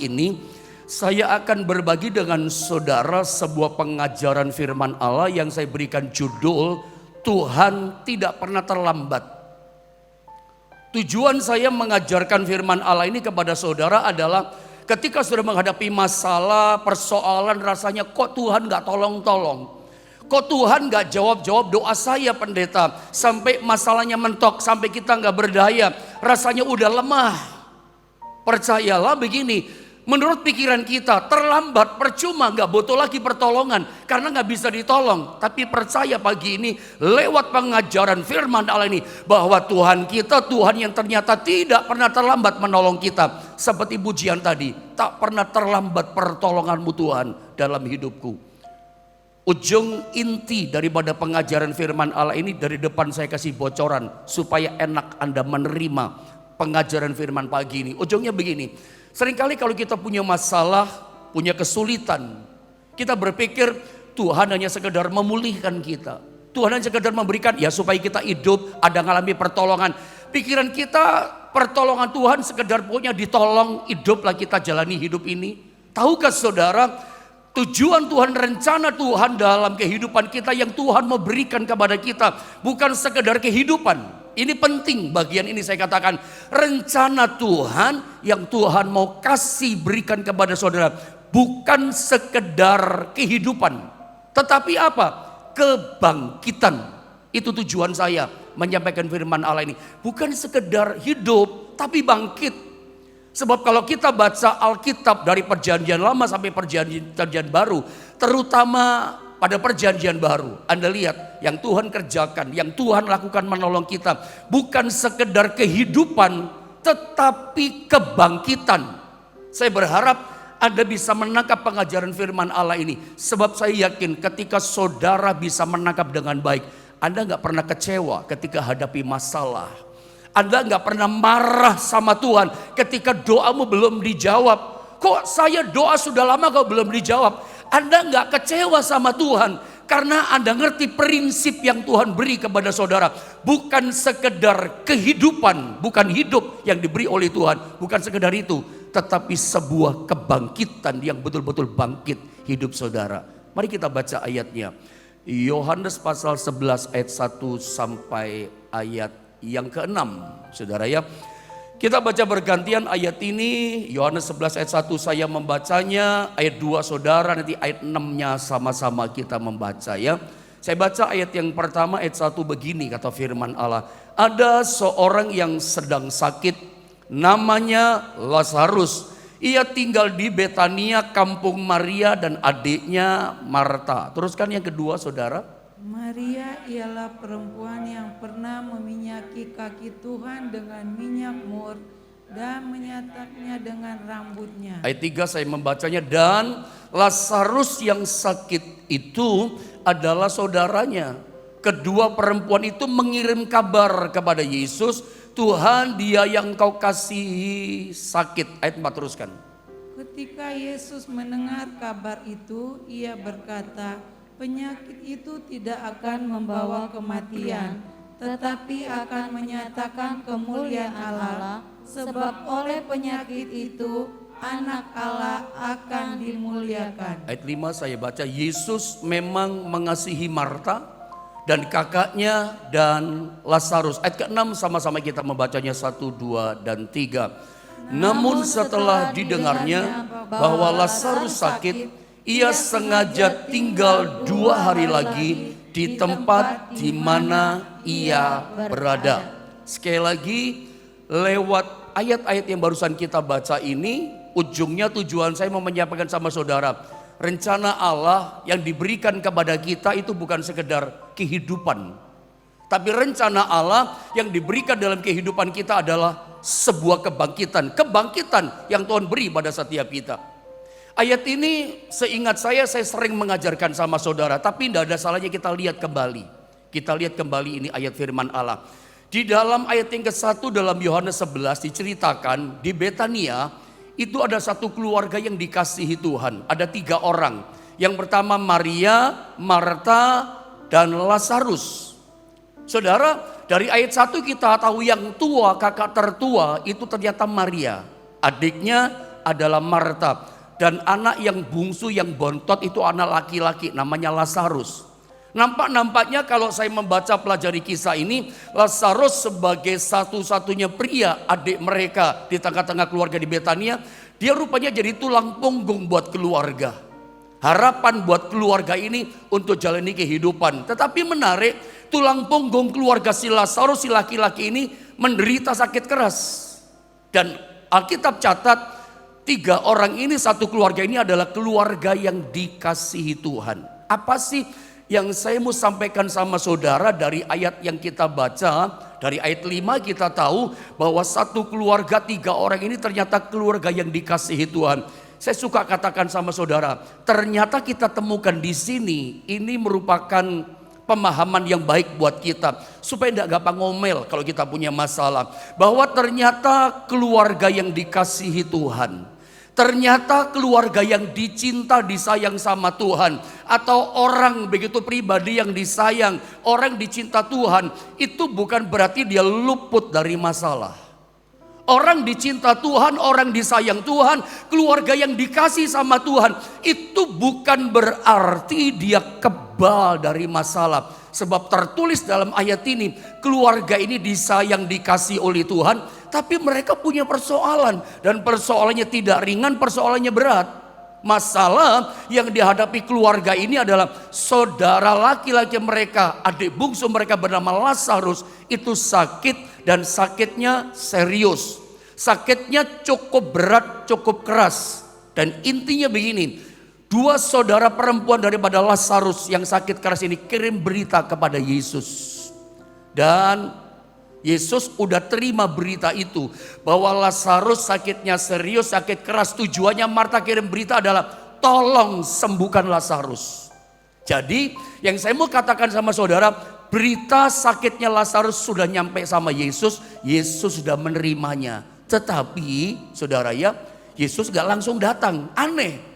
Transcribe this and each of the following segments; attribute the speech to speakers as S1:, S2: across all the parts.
S1: pagi ini saya akan berbagi dengan saudara sebuah pengajaran firman Allah yang saya berikan judul Tuhan tidak pernah terlambat. Tujuan saya mengajarkan firman Allah ini kepada saudara adalah ketika saudara menghadapi masalah, persoalan, rasanya kok Tuhan gak tolong-tolong. Kok Tuhan gak jawab-jawab doa saya pendeta. Sampai masalahnya mentok, sampai kita gak berdaya. Rasanya udah lemah. Percayalah begini, menurut pikiran kita terlambat, percuma, gak butuh lagi pertolongan. Karena gak bisa ditolong. Tapi percaya pagi ini lewat pengajaran firman Allah ini, bahwa Tuhan kita, Tuhan yang ternyata tidak pernah terlambat menolong kita. Seperti pujian tadi, tak pernah terlambat pertolonganmu Tuhan dalam hidupku. Ujung inti daripada pengajaran firman Allah ini, dari depan saya kasih bocoran supaya enak Anda menerima pengajaran firman pagi ini. Ujungnya begini, seringkali kalau kita punya masalah, punya kesulitan, kita berpikir Tuhan hanya sekedar memulihkan kita. Tuhan hanya sekedar memberikan ya supaya kita hidup, ada ngalami pertolongan. Pikiran kita pertolongan Tuhan sekedar pokoknya ditolong, hiduplah kita jalani hidup ini. Tahukah saudara, tujuan Tuhan, rencana Tuhan dalam kehidupan kita yang Tuhan mau berikan kepada kita bukan sekedar kehidupan. Ini penting, bagian ini saya katakan rencana Tuhan yang Tuhan mau kasih berikan kepada saudara bukan sekedar kehidupan, tetapi apa? Kebangkitan. Itu tujuan saya menyampaikan firman Allah ini, bukan sekedar hidup tapi bangkit. Sebab kalau kita baca Alkitab dari perjanjian lama sampai perjanjian baru, terutama pada perjanjian baru, Anda lihat yang Tuhan kerjakan, yang Tuhan lakukan menolong kita, bukan sekedar kehidupan tetapi kebangkitan. Saya berharap Anda bisa menangkap pengajaran firman Allah ini, sebab saya yakin ketika saudara bisa menangkap dengan baik, Anda gak pernah kecewa ketika hadapi masalah. Anda gak pernah marah sama Tuhan ketika doamu belum dijawab. Kok saya doa sudah lama kok belum dijawab? Anda gak kecewa sama Tuhan karena Anda ngerti prinsip yang Tuhan beri kepada saudara. Bukan sekedar kehidupan, bukan hidup yang diberi oleh Tuhan. Bukan sekedar itu, tetapi sebuah kebangkitan yang betul-betul bangkit hidup saudara. Mari kita baca ayatnya. Yohanes pasal 11 ayat 1 sampai ayat yang ke-6, saudara ya. Kita baca bergantian ayat ini. Yohanes 11 ayat 1 saya membacanya, ayat 2 saudara, nanti ayat 6-nya sama-sama kita membaca ya. Saya baca ayat yang pertama, ayat 1 begini kata firman Allah. Ada seorang yang sedang sakit, namanya Lazarus. Ia tinggal di Betania, kampung Maria dan adiknya Marta. Teruskan yang kedua saudara.
S2: Maria ialah perempuan yang pernah meminyaki kaki Tuhan dengan minyak mur dan menyataknya dengan rambutnya.
S1: Ayat 3 saya membacanya, dan Lazarus yang sakit itu adalah saudaranya. Kedua perempuan itu mengirim kabar kepada Yesus, Tuhan, dia yang kau kasihi sakit. Ayat 4 teruskan.
S2: Ketika Yesus mendengar kabar itu, ia berkata, penyakit itu tidak akan membawa kematian, tetapi akan menyatakan kemuliaan Allah, sebab oleh penyakit itu anak Allah akan dimuliakan. Ayat
S1: 5 saya baca, Yesus memang mengasihi Marta dan kakaknya dan Lazarus. Ayat ke-6 sama-sama kita membacanya 1, 2, dan 3. Namun setelah didengarnya bahwa Lazarus sakit, ia sengaja tinggal 2 hari lagi di tempat di mana ia berada. Sekali lagi, lewat ayat-ayat yang barusan kita baca ini, ujungnya tujuan saya mau menyampaikan sama saudara, rencana Allah yang diberikan kepada kita itu bukan sekedar kehidupan, tapi rencana Allah yang diberikan dalam kehidupan kita adalah sebuah kebangkitan. Kebangkitan yang Tuhan beri pada setiap kita. Ayat ini seingat saya sering mengajarkan sama saudara, tapi tidak ada salahnya kita lihat kembali. Kita lihat kembali ini ayat firman Allah. Di dalam ayat yang ke-1 dalam Yohanes 11 diceritakan di Betania itu ada satu keluarga yang dikasihi Tuhan. Ada 3 orang. Yang pertama Maria, Marta, dan Lazarus. Saudara, dari ayat 1 kita tahu yang tua, kakak tertua itu ternyata Maria, adiknya adalah Marta. Dan anak yang bungsu yang bontot itu anak laki-laki namanya Lazarus. Nampaknya kalau saya membaca pelajari kisah ini, Lazarus sebagai satu-satunya pria adik mereka di tengah-tengah keluarga di Betania, dia rupanya jadi tulang punggung buat keluarga. Harapan buat keluarga ini untuk jalani kehidupan. Tetapi menarik, tulang punggung keluarga si Lazarus, si laki-laki ini menderita sakit keras. Dan Alkitab catat 3 orang ini, satu keluarga ini adalah keluarga yang dikasihi Tuhan. Apa sih yang saya mau sampaikan sama saudara dari ayat yang kita baca? Dari ayat 5 kita tahu bahwa satu keluarga 3 orang ini ternyata keluarga yang dikasihi Tuhan. Saya suka katakan sama saudara, ternyata kita temukan di sini ini merupakan pemahaman yang baik buat kita supaya tidak gampang ngomel kalau kita punya masalah, bahwa ternyata keluarga yang dikasihi Tuhan, ternyata keluarga yang dicinta, disayang sama Tuhan, atau orang begitu pribadi yang disayang, orang dicinta Tuhan, itu bukan berarti dia luput dari masalah. Orang dicinta Tuhan, orang disayang Tuhan, keluarga yang dikasih sama Tuhan, itu bukan berarti dia kebal dari masalah. Sebab tertulis dalam ayat ini, keluarga ini disayang, dikasih oleh Tuhan, tapi mereka punya persoalan. Dan persoalannya tidak ringan, persoalannya berat. Masalah yang dihadapi keluarga ini adalah saudara laki-laki mereka, adik bungsu mereka bernama Lazarus, itu sakit dan sakitnya serius. Sakitnya cukup berat, cukup keras. Dan intinya begini, 2 saudara perempuan daripada Lazarus yang sakit keras ini kirim berita kepada Yesus. Dan Yesus udah terima berita itu, bahwa Lazarus sakitnya serius, sakit keras. Tujuannya Marta kirim berita adalah tolong sembuhkan Lazarus. Jadi yang saya mau katakan sama saudara, berita sakitnya Lazarus sudah nyampe sama Yesus. Yesus sudah menerimanya. Tetapi saudara ya, Yesus gak langsung datang. Aneh.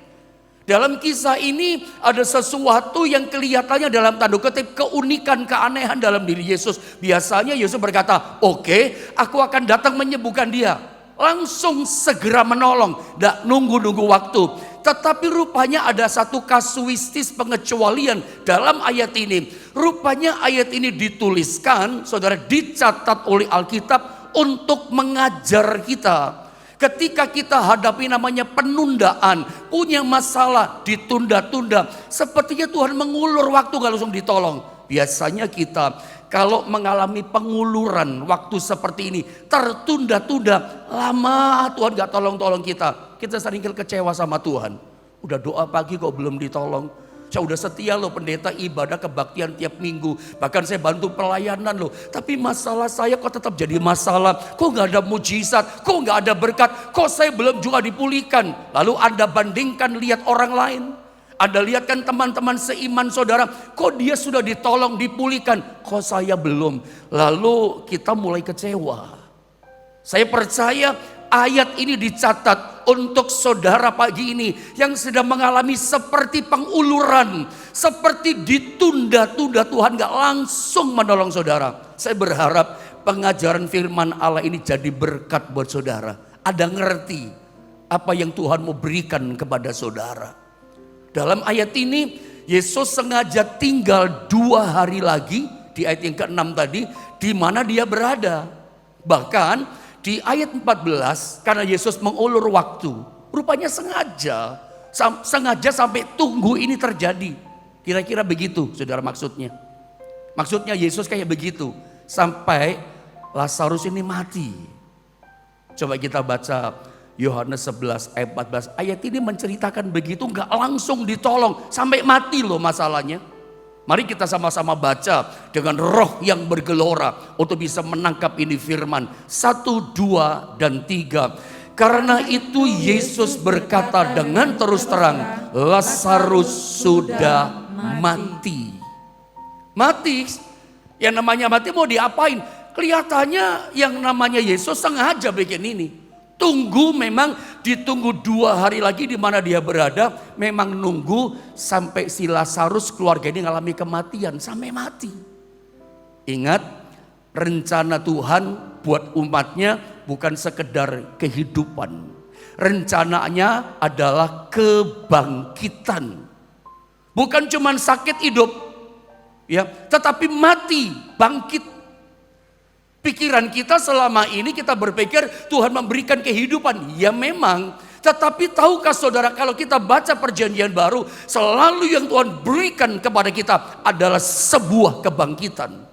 S1: Dalam kisah ini ada sesuatu yang kelihatannya dalam tanda kutip keunikan, keanehan dalam diri Yesus. Biasanya Yesus berkata, oke, aku akan datang menyembuhkan dia. Langsung segera menolong, gak nunggu-nunggu waktu. Tetapi rupanya ada satu kasuistis pengecualian dalam ayat ini. Rupanya ayat ini dituliskan, saudara, dicatat oleh Alkitab untuk mengajar kita. Ketika kita hadapi namanya penundaan, punya masalah ditunda-tunda, sepertinya Tuhan mengulur waktu gak langsung ditolong. Biasanya kita kalau mengalami penguluran waktu seperti ini, tertunda-tunda, lama Tuhan gak tolong-tolong kita. Kita sering kecewa sama Tuhan. Udah doa pagi kok belum ditolong. Saya udah setia loh pendeta, ibadah kebaktian tiap minggu. Bahkan saya bantu pelayanan loh. Tapi masalah saya kok tetap jadi masalah. Kok gak ada mujizat, kok gak ada berkat, kok saya belum juga dipulihkan. Lalu Anda bandingkan, lihat orang lain. Anda lihat kan teman-teman seiman saudara, kok dia sudah ditolong, dipulihkan, kok saya belum. Lalu kita mulai kecewa. Saya percaya ayat ini dicatat untuk saudara pagi ini yang sedang mengalami seperti penguluran, seperti ditunda-tunda, Tuhan gak langsung menolong saudara. Saya berharap pengajaran firman Allah ini jadi berkat buat saudara. Ada ngerti apa yang Tuhan mau berikan kepada saudara. Dalam ayat ini Yesus sengaja tinggal 2 hari lagi di ayat yang ke-6 tadi, di mana dia berada. Bahkan di ayat 14, karena Yesus mengulur waktu, rupanya sengaja sampai tunggu ini terjadi. Kira-kira begitu saudara maksudnya. Maksudnya Yesus kayak begitu, sampai Lazarus ini mati. Coba kita baca Yohanes 11 ayat 14. Ayat ini menceritakan begitu, gak langsung ditolong, sampai mati loh masalahnya. Mari kita sama-sama baca dengan roh yang bergelora untuk bisa menangkap ini firman. 1, 2, dan 3. Karena itu Yesus berkata dengan terus terang, Lazarus sudah mati. Mati, yang namanya mati mau diapain? Kelihatannya yang namanya Yesus sengaja bikin ini. Tunggu, memang ditunggu 2 hari lagi di mana dia berada. Memang nunggu sampai si Lazarus keluarga ini mengalami kematian, sampai mati. Ingat, rencana Tuhan buat umatnya bukan sekedar kehidupan. Rencananya adalah kebangkitan. Bukan cuma sakit hidup, ya, tetapi mati, bangkit. Pikiran kita selama ini kita berpikir Tuhan memberikan kehidupan. Ya memang, tetapi tahukah saudara kalau kita baca perjanjian baru, selalu yang Tuhan berikan kepada kita adalah sebuah kebangkitan.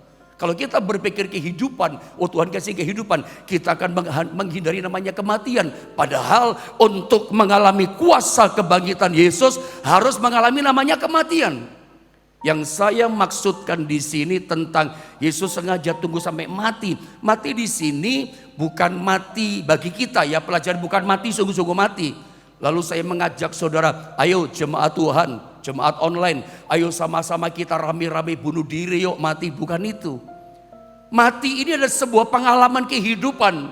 S1: Kalau kita berpikir kehidupan, oh Tuhan kasih kehidupan, kita akan menghindari namanya kematian. Padahal untuk mengalami kuasa kebangkitan Yesus harus mengalami namanya kematian. Yang saya maksudkan di sini tentang Yesus sengaja tunggu sampai mati. Mati di sini bukan mati bagi kita ya, pelajaran bukan mati sungguh-sungguh mati. Lalu saya mengajak saudara, ayo jemaat Tuhan, jemaat online, ayo sama-sama kita rame-rame bunuh diri yuk mati. Bukan itu. Mati ini adalah sebuah pengalaman kehidupan,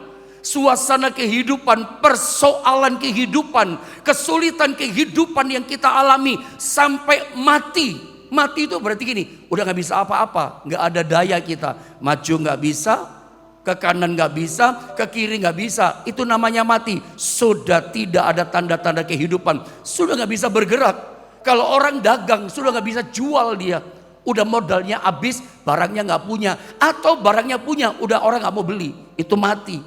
S1: suasana kehidupan, persoalan kehidupan, kesulitan kehidupan yang kita alami sampai mati. Mati itu berarti gini, udah gak bisa apa-apa, gak ada daya kita. Maju gak bisa, ke kanan gak bisa, ke kiri gak bisa. Itu namanya mati. Sudah tidak ada tanda-tanda kehidupan, sudah gak bisa bergerak. Kalau orang dagang sudah gak bisa jual dia. Udah modalnya habis, barangnya gak punya. Atau barangnya punya, udah orang gak mau beli. Itu mati.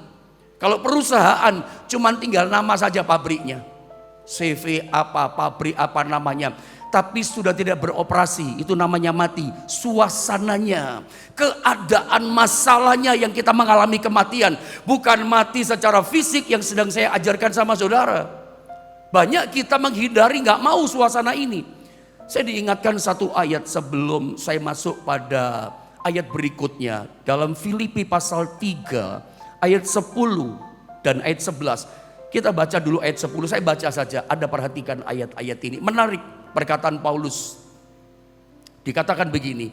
S1: Kalau perusahaan cuman tinggal nama saja pabriknya. CV apa, pabrik apa namanya. Tapi sudah tidak beroperasi, itu namanya mati. Suasananya, keadaan masalahnya yang kita mengalami kematian. Bukan mati secara fisik yang sedang saya ajarkan sama saudara. Banyak kita menghindari, gak mau suasana ini. Saya diingatkan satu ayat sebelum saya masuk pada ayat berikutnya. Dalam Filipi pasal 3 ayat 10 dan ayat 11. Kita baca dulu ayat 10, saya baca saja. Anda perhatikan ayat-ayat ini. Menarik perkataan Paulus. Dikatakan begini.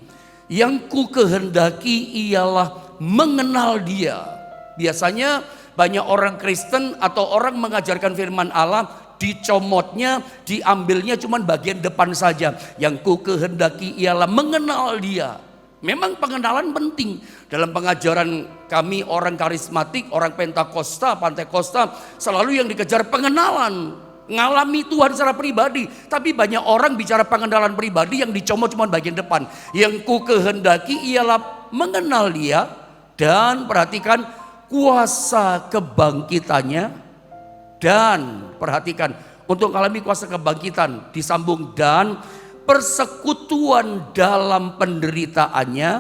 S1: Yang ku kehendaki ialah mengenal dia. Biasanya banyak orang Kristen atau orang mengajarkan firman Allah, dicomotnya, diambilnya cuman bagian depan saja. Yang ku kehendaki ialah mengenal dia. Memang pengenalan penting. Dalam pengajaran kami orang karismatik, orang Pentakosta, Pantekosta, selalu yang dikejar pengenalan. Ngalami Tuhan secara pribadi. Tapi banyak orang bicara pengenalan pribadi yang dicomot cuma bagian depan. Yang ku kehendaki ialah mengenal dia. Dan perhatikan kuasa kebangkitannya. Dan perhatikan, untuk mengalami kuasa kebangkitan disambung dan persekutuan dalam penderitaannya.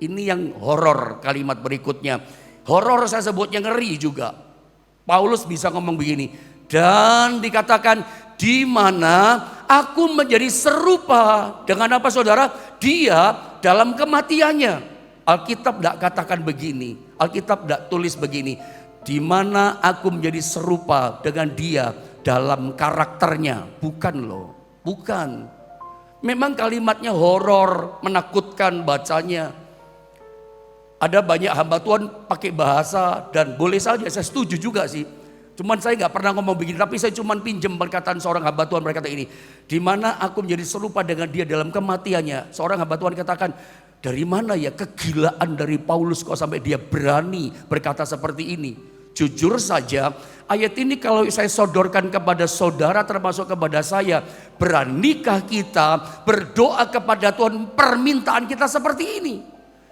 S1: Ini yang horor kalimat berikutnya. Horor saya sebutnya ngeri juga. Paulus bisa ngomong begini. Dan dikatakan di mana aku menjadi serupa dengan apa saudara? Dia dalam kematiannya. Alkitab tidak katakan begini. Alkitab tidak tulis begini. Di mana aku menjadi serupa dengan dia dalam karakternya. Bukan loh, bukan. Memang kalimatnya horor, menakutkan bacanya. Ada banyak hamba Tuhan pakai bahasa dan boleh saja, saya setuju juga sih. Cuman saya gak pernah ngomong begini, tapi saya cuman pinjam perkataan seorang hamba Tuhan berkata ini. Di mana aku menjadi serupa dengan dia dalam kematiannya. Seorang hamba Tuhan katakan, dari mana ya kegilaan dari Paulus kok sampai dia berani berkata seperti ini. Jujur saja ayat ini kalau saya sodorkan kepada saudara termasuk kepada saya. Beranikah kita berdoa kepada Tuhan permintaan kita seperti ini?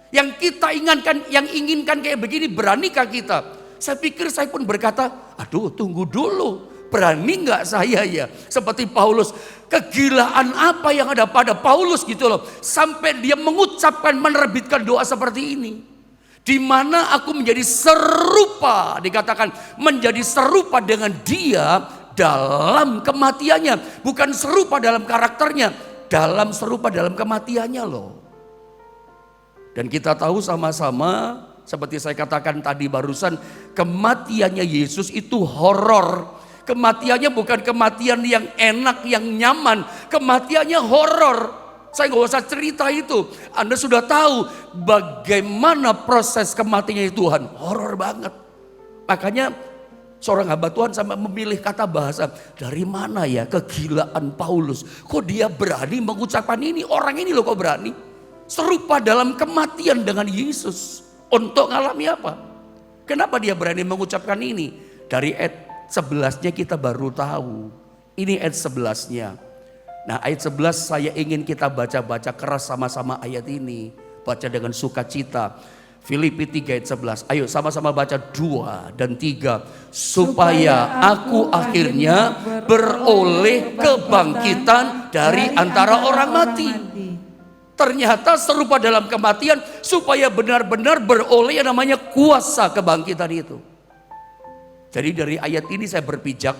S1: Yang kita inginkan kayak begini, beranikah kita? Saya pikir saya pun berkata, aduh tunggu dulu. Berani nggak saya ya? Seperti Paulus, kegilaan apa yang ada pada Paulus gitu loh. Sampai dia mengucapkan, menerbitkan doa seperti ini. Di mana aku menjadi serupa, dikatakan menjadi serupa dengan dia dalam kematiannya. Bukan serupa dalam karakternya, serupa dalam kematiannya loh. Dan kita tahu sama-sama, seperti saya katakan tadi barusan, kematiannya Yesus itu horor. Kematiannya bukan kematian yang enak, yang nyaman. Kematiannya horor. Saya gak usah cerita itu. Anda sudah tahu bagaimana proses kematiannya Tuhan. Horor banget. Makanya seorang hamba Tuhan sampai memilih kata bahasa. Dari mana ya kegilaan Paulus? Kok dia berani mengucapkan ini? Orang ini loh kok berani. Serupa dalam kematian dengan Yesus. Untuk ngalami apa? Kenapa dia berani mengucapkan ini? Dari ayat 11-nya kita baru tahu. Ini ayat 11-nya. Nah ayat 11 saya ingin kita baca-baca keras sama-sama ayat ini. Baca dengan sukacita. Filipi 3 ayat 11. Ayo sama-sama baca 2 dan 3. Supaya aku akhirnya beroleh kebangkitan dari antara orang mati. Ternyata serupa dalam kematian supaya benar-benar beroleh yang namanya kuasa kebangkitan itu. Jadi dari ayat ini saya berpijak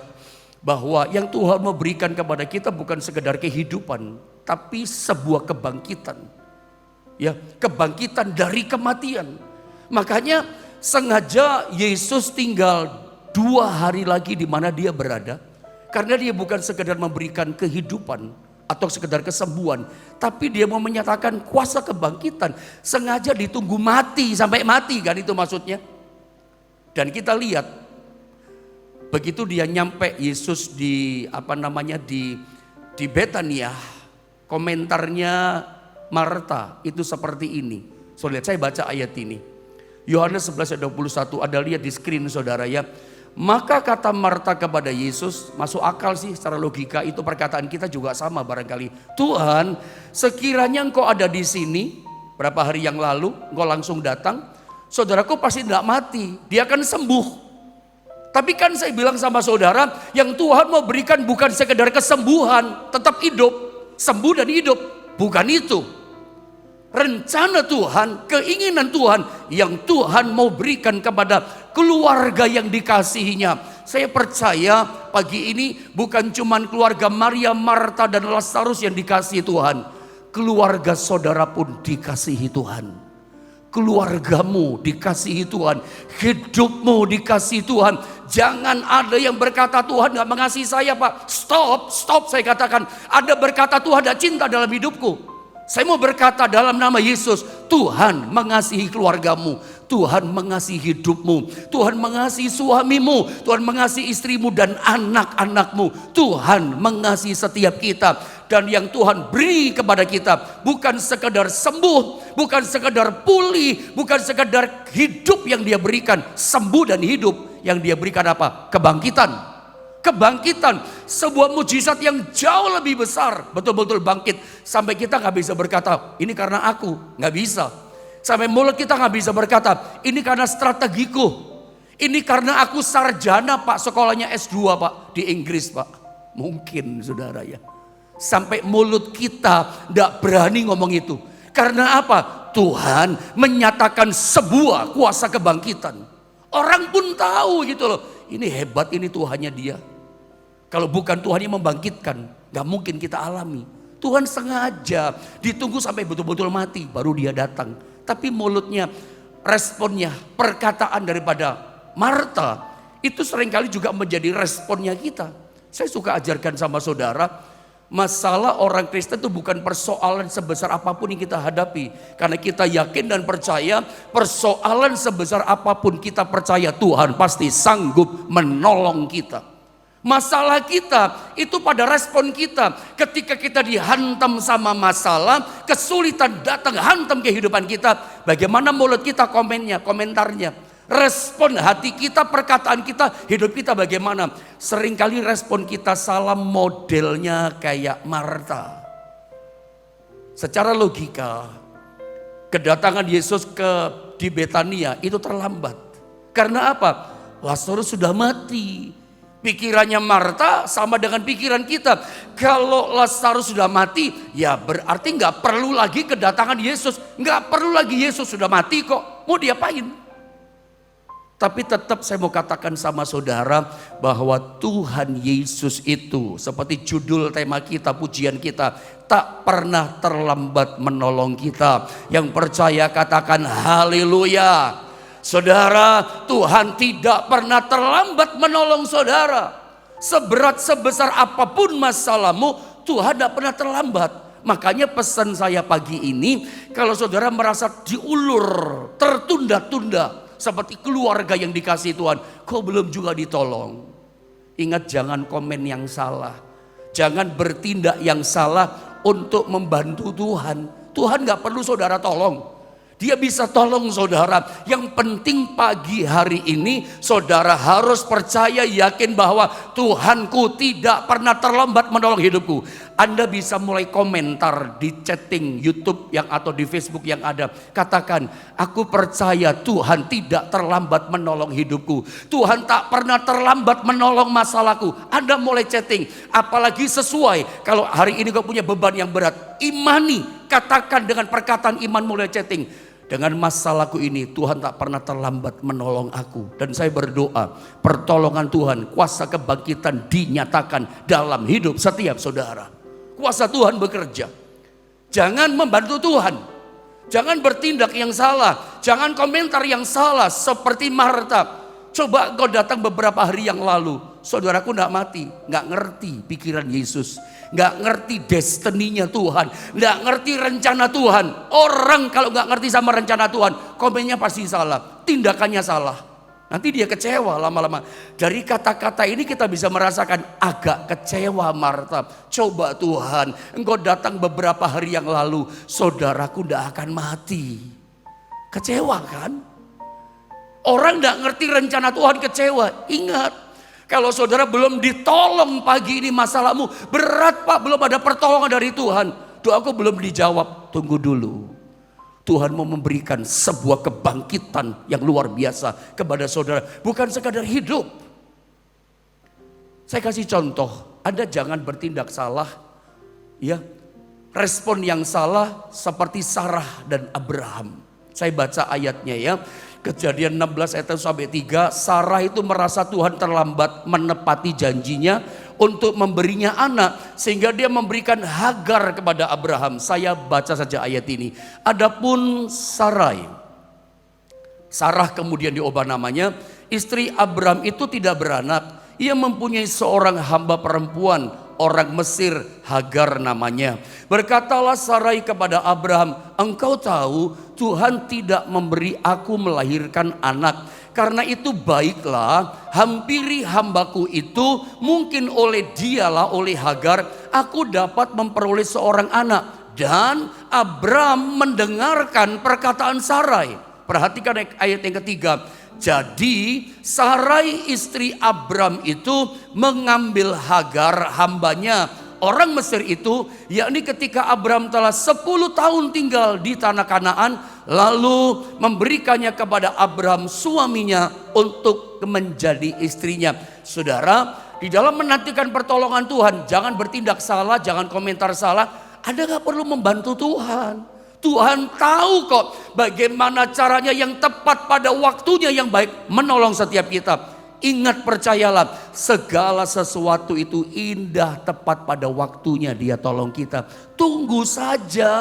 S1: bahwa yang Tuhan mau berikan kepada kita bukan sekedar kehidupan, tapi sebuah kebangkitan. Ya, kebangkitan dari kematian. Makanya sengaja Yesus tinggal 2 hari lagi di mana dia berada. Karena dia bukan sekedar memberikan kehidupan atau sekedar kesembuhan, tapi dia mau menyatakan kuasa kebangkitan. Sengaja ditunggu mati sampai mati, kan itu maksudnya. Dan kita lihat begitu dia nyampe Yesus di di Betania, komentarnya Marta itu seperti ini. Lihat, saya baca ayat ini. Yohanes 11 ayat 21, ada lihat di screen saudara ya. Maka kata Marta kepada Yesus, masuk akal sih secara logika, itu perkataan kita juga sama barangkali. Tuhan, sekiranya engkau ada di sini, berapa hari yang lalu engkau langsung datang, saudaraku pasti tidak mati, dia akan sembuh. Tapi kan saya bilang sama saudara, yang Tuhan mau berikan bukan sekedar kesembuhan, tetap hidup, sembuh dan hidup. Bukan itu. Rencana Tuhan, keinginan Tuhan yang Tuhan mau berikan kepada keluarga yang dikasihinya. Saya percaya pagi ini bukan cuma keluarga Maria, Marta dan Lazarus yang dikasihi Tuhan. Keluarga saudara pun dikasihi Tuhan. Keluargamu dikasihi Tuhan, hidupmu dikasihi Tuhan. Jangan ada yang berkata Tuhan gak mengasihi saya Pak. Stop saya katakan. Ada berkata Tuhan gak cinta dalam hidupku. Saya mau berkata dalam nama Yesus, Tuhan mengasihi keluargamu, Tuhan mengasihi hidupmu, Tuhan mengasihi suamimu, Tuhan mengasihi istrimu dan anak-anakmu. Tuhan mengasihi setiap kita. Dan yang Tuhan beri kepada kita bukan sekedar sembuh, bukan sekedar pulih, bukan sekedar hidup yang dia berikan. Sembuh dan hidup yang dia berikan apa? Kebangkitan. Kebangkitan, sebuah mujizat yang jauh lebih besar. Betul-betul bangkit. Sampai kita gak bisa berkata, ini karena aku. Gak bisa. Sampai mulut kita gak bisa berkata, ini karena strategiku. Ini karena aku sarjana Pak, sekolahnya S2 Pak, di Inggris Pak. Mungkin saudara ya. Sampai mulut kita gak berani ngomong itu. Karena apa? Tuhan menyatakan sebuah kuasa kebangkitan. Orang pun tahu gitu loh. Ini hebat, ini Tuhannya dia. Kalau bukan Tuhan yang membangkitkan, gak mungkin kita alami. Tuhan sengaja ditunggu sampai betul-betul mati, baru dia datang. Tapi mulutnya, responnya, perkataan daripada Marta, itu seringkali juga menjadi responnya kita. Saya suka ajarkan sama saudara, masalah orang Kristen itu bukan persoalan sebesar apapun yang kita hadapi. Karena kita yakin dan percaya persoalan sebesar apapun kita percaya Tuhan pasti sanggup menolong kita. Masalah kita itu pada respon kita. Ketika kita dihantam sama masalah, kesulitan datang hantam kehidupan kita. Bagaimana mulut kita komentarnya. Respon hati kita, perkataan kita, hidup kita bagaimana. Seringkali respon kita salah, modelnya kayak Marta. Secara logika, kedatangan Yesus di Betania itu terlambat. Karena apa? Lazarus sudah mati. Pikirannya Marta sama dengan pikiran kita. Kalau Lazarus sudah mati, ya berarti nggak perlu lagi kedatangan Yesus. Nggak perlu lagi, Yesus sudah mati kok. Mau diapain? Tapi tetap saya mau katakan sama saudara bahwa Tuhan Yesus itu seperti judul tema kita, pujian kita, tak pernah terlambat menolong kita. Yang percaya katakan haleluya. Saudara, Tuhan tidak pernah terlambat menolong saudara. Seberat sebesar apapun masalahmu, Tuhan tidak pernah terlambat. Makanya pesan saya pagi ini, kalau saudara merasa diulur, tertunda-tunda, seperti keluarga yang dikasihi Tuhan, kok belum juga ditolong. Ingat, jangan komen yang salah. Jangan bertindak yang salah untuk membantu Tuhan. Tuhan gak perlu saudara tolong. Dia bisa tolong saudara. Yang penting pagi hari ini saudara harus percaya, yakin bahwa Tuhanku tidak pernah terlambat menolong hidupku. Anda bisa mulai komentar di chatting YouTube yang atau di Facebook yang ada. Katakan, aku percaya Tuhan tidak terlambat menolong hidupku. Tuhan tak pernah terlambat menolong masalahku. Anda mulai chatting. Apalagi sesuai. Kalau hari ini kau punya beban yang berat, imani. Katakan dengan perkataan iman mulai chatting. Dengan masalahku ini Tuhan tak pernah terlambat menolong aku. Dan saya berdoa pertolongan Tuhan, kuasa kebangkitan dinyatakan dalam hidup setiap saudara. Kuasa Tuhan bekerja. Jangan membantu Tuhan. Jangan bertindak yang salah. Jangan komentar yang salah seperti Marta. Coba kau datang beberapa hari yang lalu. Saudaraku gak mati. Gak ngerti pikiran Yesus. Gak ngerti destininya Tuhan. Gak ngerti rencana Tuhan. Orang kalau gak ngerti sama rencana Tuhan, komennya pasti salah. Tindakannya salah. Nanti dia kecewa lama-lama. Dari kata-kata ini kita bisa merasakan agak kecewa Marta. Coba Tuhan, engkau datang beberapa hari yang lalu. Saudaraku gak akan mati. Kecewa kan? Orang gak ngerti rencana Tuhan kecewa. Ingat, kalau saudara belum ditolong pagi ini masalahmu berat Pak, belum ada pertolongan dari Tuhan. Doaku belum dijawab, tunggu dulu. Tuhan mau memberikan sebuah kebangkitan yang luar biasa kepada saudara. Bukan sekadar hidup. Saya kasih contoh, Anda jangan bertindak salah. Ya, respon yang salah seperti Sarah dan Abraham. Saya baca ayatnya ya. Kejadian 16 ayat 1 sampai 3, Sarah itu merasa Tuhan terlambat menepati janjinya untuk memberinya anak, sehingga dia memberikan Hagar kepada Abraham. Saya baca saja ayat ini. Adapun Sarah kemudian diubah namanya, istri Abraham itu tidak beranak. Ia mempunyai seorang hamba perempuan, orang Mesir, Hagar namanya. Berkatalah Sarai kepada Abraham, engkau tahu Tuhan tidak memberi aku melahirkan anak. Karena itu baiklah, hampiri hambaku itu, mungkin oleh dialah, oleh Hagar, aku dapat memperoleh seorang anak. Dan Abraham mendengarkan perkataan Sarai. Perhatikan ayat yang ketiga. Jadi Sarai istri Abram itu mengambil Hagar hambanya orang Mesir itu, yakni ketika Abram telah 10 tahun tinggal di tanah Kanaan, lalu memberikannya kepada Abram suaminya untuk menjadi istrinya. Saudara, di dalam menantikan pertolongan Tuhan, jangan bertindak salah, jangan komentar salah. Anda gak perlu membantu Tuhan. Tuhan tahu kok bagaimana caranya yang tepat pada waktunya yang baik menolong setiap kita. Ingat, percayalah, segala sesuatu itu indah tepat pada waktunya dia tolong kita. Tunggu saja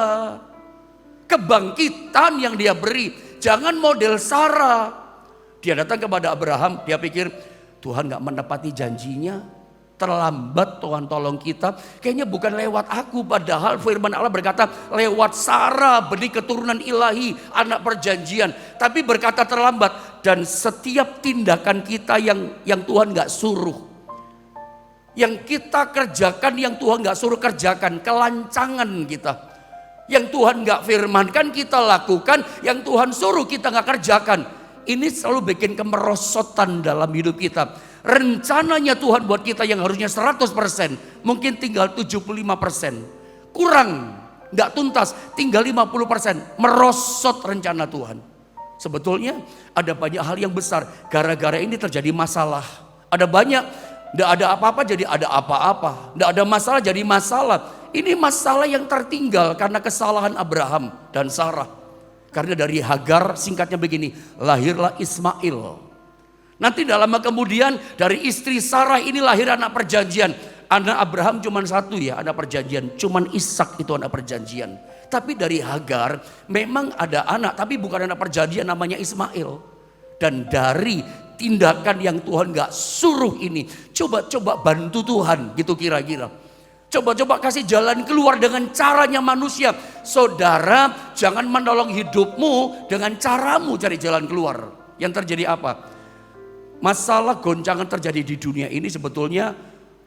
S1: kebangkitan yang dia beri. Jangan model Sarah. Dia datang kepada Abraham, dia pikir Tuhan gak menepati janjinya. Terlambat Tuhan tolong kita. Kayaknya bukan lewat aku, padahal firman Allah berkata lewat Sarah, benih keturunan ilahi, anak perjanjian. Tapi berkata terlambat. Dan setiap tindakan kita yang Tuhan gak suruh, yang kita kerjakan yang Tuhan gak suruh kerjakan, kelancangan kita, yang Tuhan gak firmankan kita lakukan, yang Tuhan suruh kita gak kerjakan. Ini selalu bikin kemerosotan dalam hidup kita. Rencananya Tuhan buat kita yang harusnya 100%, mungkin tinggal 75%. Kurang, gak tuntas, tinggal 50%. Merosot rencana Tuhan. Sebetulnya ada banyak hal yang besar. Gara-gara ini terjadi masalah. Ada banyak, gak ada apa-apa jadi ada apa-apa. Gak ada masalah jadi masalah. Ini masalah yang tertinggal karena kesalahan Abraham dan Sarah. Karena dari Hagar, singkatnya begini, lahirlah Ismail. Nanti dalam kemudian dari istri Sarah ini lahir anak perjanjian. Anak Abraham cuma satu ya, anak perjanjian. Cuman Ishak itu anak perjanjian. Tapi dari Hagar memang ada anak, tapi bukan anak perjanjian, namanya Ismail. Dan dari tindakan yang Tuhan gak suruh ini, coba-coba bantu Tuhan gitu kira-kira. Coba-coba kasih jalan keluar dengan caranya manusia. Saudara, jangan menolong hidupmu dengan caramu cari jalan keluar. Yang terjadi apa? Masalah goncangan terjadi di dunia ini sebetulnya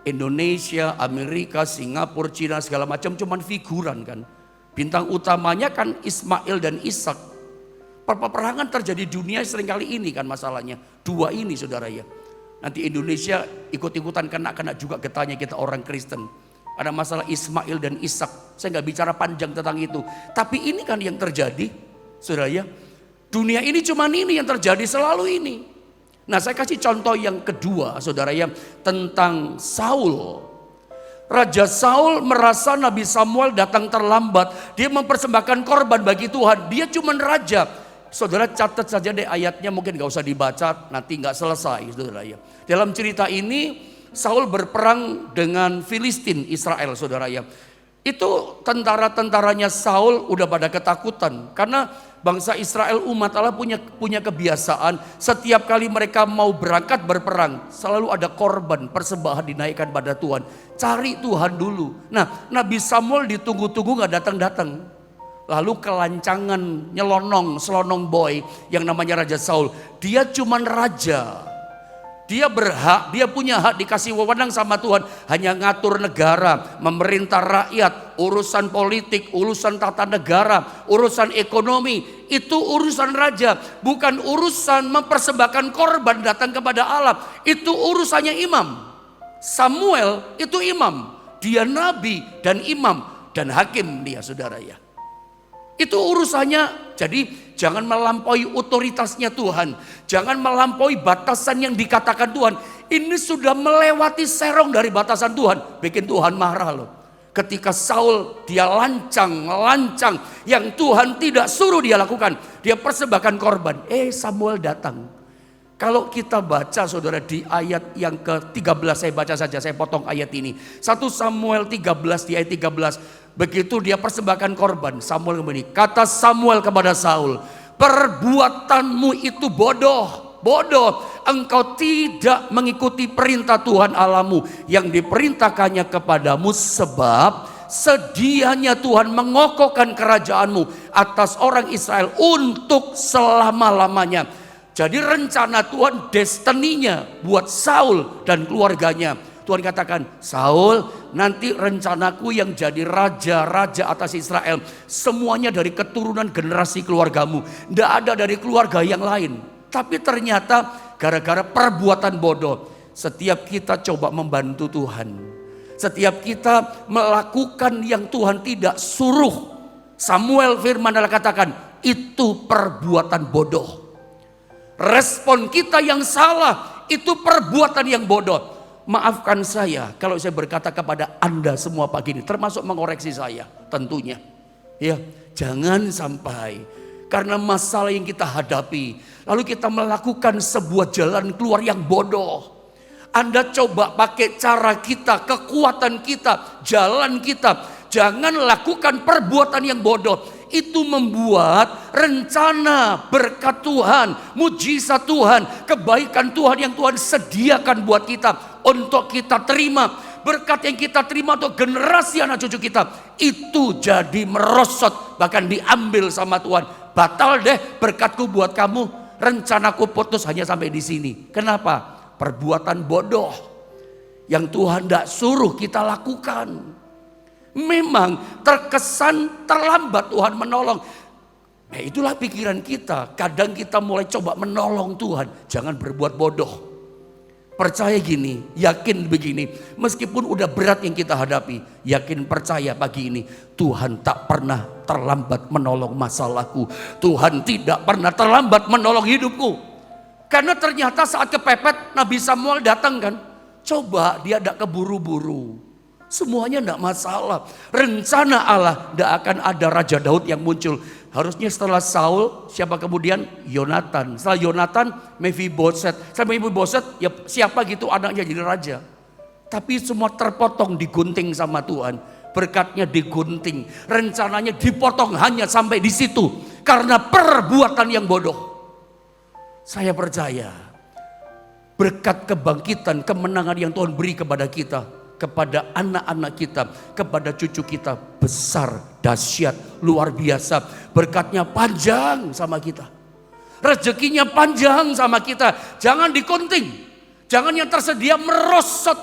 S1: Indonesia, Amerika, Singapura, Cina segala macam cuman figuran kan. Bintang utamanya kan Ismail dan Ishak. Peperangan terjadi dunia seringkali ini kan masalahnya. Dua ini saudara ya. Nanti Indonesia ikut-ikutan kena juga getahnya kita orang Kristen. Ada masalah Ismail dan Ishak. Saya nggak bicara panjang tentang itu. Tapi ini kan yang terjadi saudara ya. Dunia ini cuma ini yang terjadi selalu ini. Nah saya kasih contoh yang kedua saudara ya. Tentang Saul. Raja Saul merasa Nabi Samuel datang terlambat. Dia mempersembahkan korban bagi Tuhan. Dia cuma raja. Saudara catat saja deh ayatnya, mungkin gak usah dibaca, nanti gak selesai saudara ya. Dalam cerita ini Saul berperang dengan Filistin, Israel saudara ya. Itu tentara-tentaranya Saul udah pada ketakutan. Karena bangsa Israel umat Allah punya kebiasaan. Setiap kali mereka mau berangkat berperang, selalu ada korban, persembahan dinaikkan pada Tuhan. Cari Tuhan dulu. Nah Nabi Samuel ditunggu-tunggu gak datang-datang. Lalu kelancangan selonong boy yang namanya Raja Saul. Dia cuman raja. Dia berhak, dia punya hak dikasih wewenang sama Tuhan. Hanya ngatur negara, memerintah rakyat, urusan politik, urusan tata negara, urusan ekonomi. Itu urusan raja, bukan urusan mempersembahkan korban datang kepada Allah. Itu urusannya imam. Samuel itu imam. Dia nabi dan imam dan hakim dia saudara ya. Itu urusannya. Jadi jangan melampaui otoritasnya Tuhan. Jangan melampaui batasan yang dikatakan Tuhan. Ini sudah melewati serong dari batasan Tuhan. Bikin Tuhan marah loh. Ketika Saul dia lancang yang Tuhan tidak suruh dia lakukan. Dia persembahkan korban. Samuel datang. Kalau kita baca saudara di ayat yang ke-13, saya baca saja, saya potong ayat ini. 1 Samuel 13 di ayat 13. Begitu dia persembahkan korban, Samuel kembali. Kata Samuel kepada Saul, perbuatanmu itu bodoh. Engkau tidak mengikuti perintah Tuhan Allahmu yang diperintahkannya kepadamu, sebab sedianya Tuhan mengokohkan kerajaanmu atas orang Israel untuk selama-lamanya. Jadi rencana Tuhan, destininya buat Saul dan keluarganya. Tuhan katakan, Saul nanti rencanaku yang jadi raja atas Israel. Semuanya dari keturunan generasi keluargamu. Tidak ada dari keluarga yang lain. Tapi ternyata gara-gara perbuatan bodoh. Setiap kita coba membantu Tuhan. Setiap kita melakukan yang Tuhan tidak suruh. Samuel firman Allah katakan, itu perbuatan bodoh. Respon kita yang salah, itu perbuatan yang bodoh. Maafkan saya kalau saya berkata kepada Anda semua pagi ini, termasuk mengoreksi saya tentunya. Ya, jangan sampai karena masalah yang kita hadapi, lalu kita melakukan sebuah jalan keluar yang bodoh. Anda coba pakai cara kita, kekuatan kita, jalan kita. Jangan lakukan perbuatan yang bodoh. Itu membuat rencana berkat Tuhan, mujizat Tuhan, kebaikan Tuhan yang Tuhan sediakan buat kita untuk kita terima. Berkat yang kita terima untuk generasi anak cucu kita itu jadi merosot, bahkan diambil sama Tuhan. Batal deh berkatku buat kamu, rencanaku putus hanya sampai di sini. Kenapa? Perbuatan bodoh yang Tuhan tidak suruh kita lakukan. Memang terkesan terlambat Tuhan menolong. Itulah pikiran kita. Kadang kita mulai coba menolong Tuhan. Jangan berbuat bodoh. Percaya gini, yakin begini. Meskipun udah berat yang kita hadapi, yakin percaya pagi ini, Tuhan tak pernah terlambat menolong masalahku. Tuhan tidak pernah terlambat menolong hidupku. Karena ternyata saat kepepet Nabi Samuel datang kan. Coba dia tidak keburu-buru. Semuanya tidak masalah. Rencana Allah tidak akan ada Raja Daud yang muncul. Harusnya setelah Saul, siapa kemudian? Yonatan. Setelah Yonatan, Mephiboset. Setelah Mephiboset, ya siapa gitu anaknya jadi raja. Tapi semua terpotong, digunting sama Tuhan. Berkatnya digunting. Rencananya dipotong hanya sampai di situ. Karena perbuatan yang bodoh. Saya percaya berkat kebangkitan, kemenangan yang Tuhan beri kepada kita, kepada anak-anak kita, kepada cucu kita, besar, dahsyat, luar biasa. Berkatnya panjang sama kita. Rezekinya panjang sama kita. Jangan digunting. Jangan yang tersedia merosot.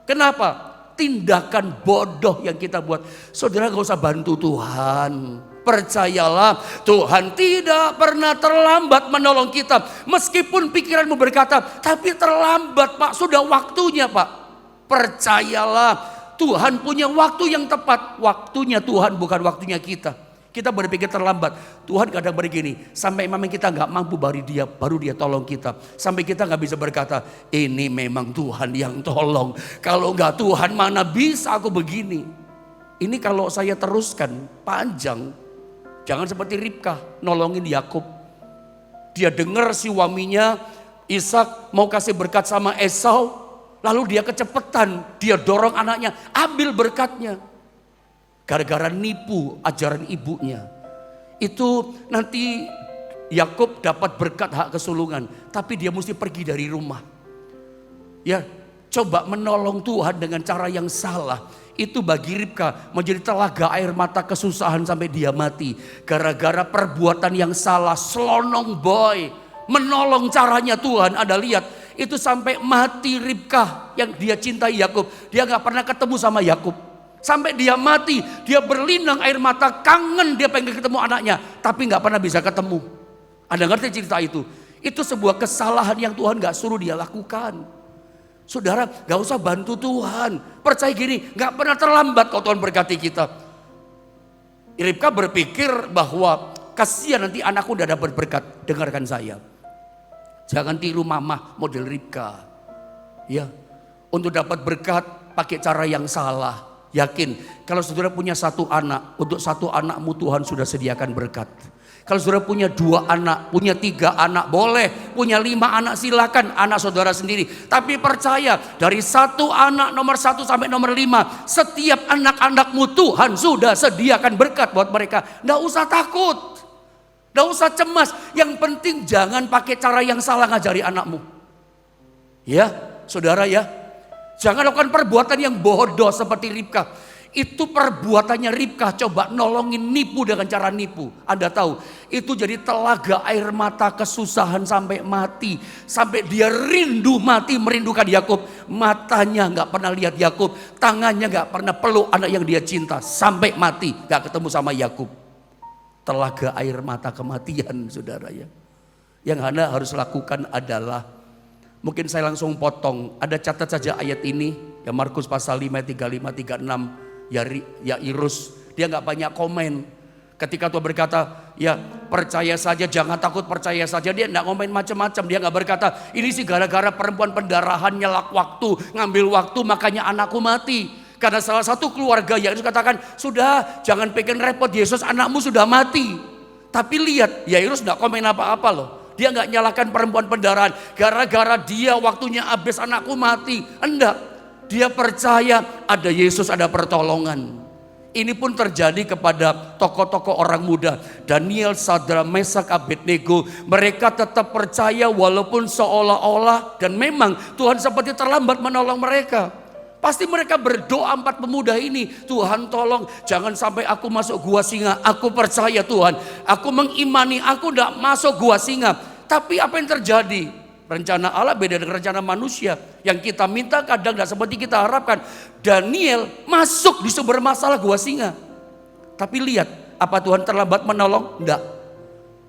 S1: Kenapa? Tindakan bodoh yang kita buat. Saudara gak usah bantu Tuhan. Percayalah, Tuhan tidak pernah terlambat menolong kita. Meskipun pikiranmu berkata, tapi terlambat Pak, sudah waktunya Pak. Percayalah, Tuhan punya waktu yang tepat. Waktunya Tuhan, bukan waktunya kita. Kita berpikir terlambat. Tuhan kadang begini, sampai memang kita nggak mampu baru dia tolong kita. Sampai kita nggak bisa berkata, ini memang Tuhan yang tolong. Kalau nggak Tuhan mana bisa aku begini. Ini kalau saya teruskan panjang. Jangan seperti Ribka nolongin Yakub. Dia dengar si suaminya Ishak mau kasih berkat sama Esau. Lalu dia kecepatan, dia dorong anaknya, ambil berkatnya. Gara-gara nipu ajaran ibunya. Itu nanti Yakub dapat berkat hak kesulungan. Tapi dia mesti pergi dari rumah. Ya, coba menolong Tuhan dengan cara yang salah. Itu bagi Ribka menjadi telaga air mata kesusahan sampai dia mati. Gara-gara perbuatan yang salah, selonong boy. Menolong caranya Tuhan, Anda lihat. Itu sampai mati Ribka yang dia cintai Yakub. Dia gak pernah ketemu sama Yakub. Sampai dia mati, dia berlinang air mata, kangen dia pengen ketemu anaknya. Tapi gak pernah bisa ketemu. Anda ngerti cerita itu? Itu sebuah kesalahan yang Tuhan gak suruh dia lakukan. Saudara gak usah bantu Tuhan. Percaya gini, gak pernah terlambat kalau Tuhan berkati kita. Ribka berpikir bahwa kasihan nanti anakku udah dapat berkat. Dengarkan saya. Jangan tiru mamah model Ribka. Ya, untuk dapat berkat pakai cara yang salah. Yakin, kalau saudara punya satu anak, untuk satu anakmu Tuhan sudah sediakan berkat. Kalau saudara punya 2 anak, punya 3 anak, boleh. Punya 5 anak silakan, anak saudara sendiri. Tapi percaya, dari 1 anak nomor 1 sampai nomor 5, setiap anak-anakmu Tuhan sudah sediakan berkat buat mereka. Nggak usah takut, nggak usah cemas. Yang penting jangan pakai cara yang salah ngajari anakmu. Ya, saudara ya. Jangan lakukan perbuatan yang bodoh seperti Ribka. Itu perbuatannya Ribka, coba nolongin nipu dengan cara nipu. Anda tahu, itu jadi telaga air mata kesusahan sampai mati. Sampai dia rindu mati merindukan Yakub. Matanya gak pernah lihat Yakub, tangannya gak pernah peluk anak yang dia cinta. Sampai mati gak ketemu sama Yakub. Telaga air mata kematian, saudara ya. Yang Anda harus lakukan adalah, mungkin saya langsung potong. Ada catat saja ayat ini. Ya Markus pasal 5, 35, 36. Yairus. Dia gak banyak komen. Ketika Tuhan berkata, ya percaya saja, jangan takut, percaya saja. Dia gak komen macam-macam. Dia gak berkata, ini sih gara-gara perempuan pendarahan nyelak waktu. Ngambil waktu makanya anakku mati. Karena salah satu keluarga Yairus katakan, sudah jangan pengen repot, Yesus anakmu sudah mati. Tapi lihat, Yairus gak komen apa-apa loh. Dia nggak nyalakan perempuan pendarahan gara-gara dia waktunya habis anakku mati. Enggak, dia percaya ada Yesus, ada pertolongan. Ini pun terjadi kepada tokoh-tokoh orang muda. Daniel, Sadra, Mesak, Abednego. Mereka tetap percaya walaupun seolah-olah dan memang Tuhan seperti terlambat menolong mereka. Pasti mereka berdoa 4 pemuda ini, Tuhan tolong jangan sampai aku masuk gua singa. Aku percaya Tuhan, aku mengimani aku tidak masuk gua singa. Tapi apa yang terjadi? Rencana Allah beda dengan rencana manusia. Yang kita minta kadang tidak seperti kita harapkan. Daniel masuk di sumber masalah gua singa. Tapi lihat, apa Tuhan terlambat menolong? Enggak.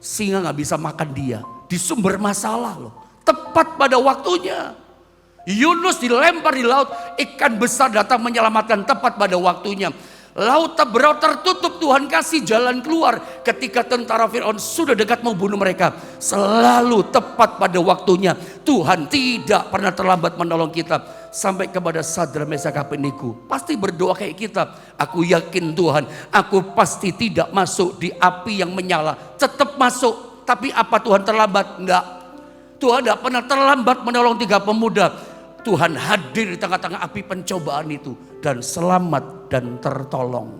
S1: Singa gak bisa makan dia. Di sumber masalah loh. Tepat pada waktunya. Yunus dilempar di laut, ikan besar datang menyelamatkan tepat pada waktunya. Laut Teberau tertutup, Tuhan kasih jalan keluar ketika tentara Firaun sudah dekat mau bunuh mereka. Selalu tepat pada waktunya. Tuhan tidak pernah terlambat menolong kita. Sampai kepada Sadra, Mesak, Abednego, pasti berdoa kayak kita. Aku yakin Tuhan, aku pasti tidak masuk di api yang menyala. Tetap masuk, tapi apa Tuhan terlambat? Enggak. Tuhan tidak pernah terlambat menolong 3 pemuda. Tuhan hadir di tengah-tengah api pencobaan itu dan selamat dan tertolong.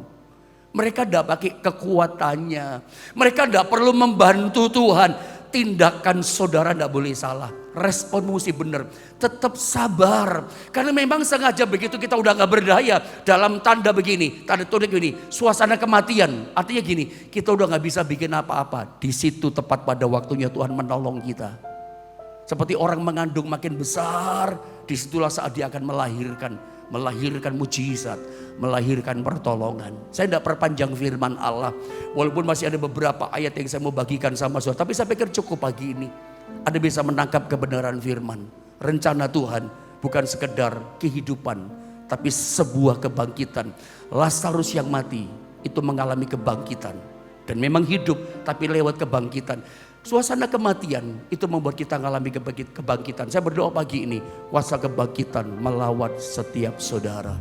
S1: Mereka tidak pakai kekuatannya. Mereka tidak perlu membantu Tuhan. Tindakan saudara tidak boleh salah. Respon mesti benar. Tetap sabar. Karena memang sengaja begitu kita udah gak berdaya. Dalam tanda begini, tanda tulis begini, suasana kematian. Artinya gini, kita udah gak bisa bikin apa-apa. Di situ tepat pada waktunya Tuhan menolong kita. Seperti orang mengandung makin besar, disitulah saat dia akan melahirkan. melahirkan mujizat, melahirkan pertolongan. Saya tidak perpanjang firman Allah, walaupun masih ada beberapa ayat yang saya mau bagikan sama saudara, tapi saya pikir cukup pagi ini. Anda bisa menangkap kebenaran firman. Rencana Tuhan bukan sekedar kehidupan, tapi sebuah kebangkitan. Lazarus yang mati itu mengalami kebangkitan, dan memang hidup tapi lewat kebangkitan. Suasana kematian itu membuat kita mengalami kebangkitan. Saya berdoa pagi ini, kuasa kebangkitan melawat setiap saudara.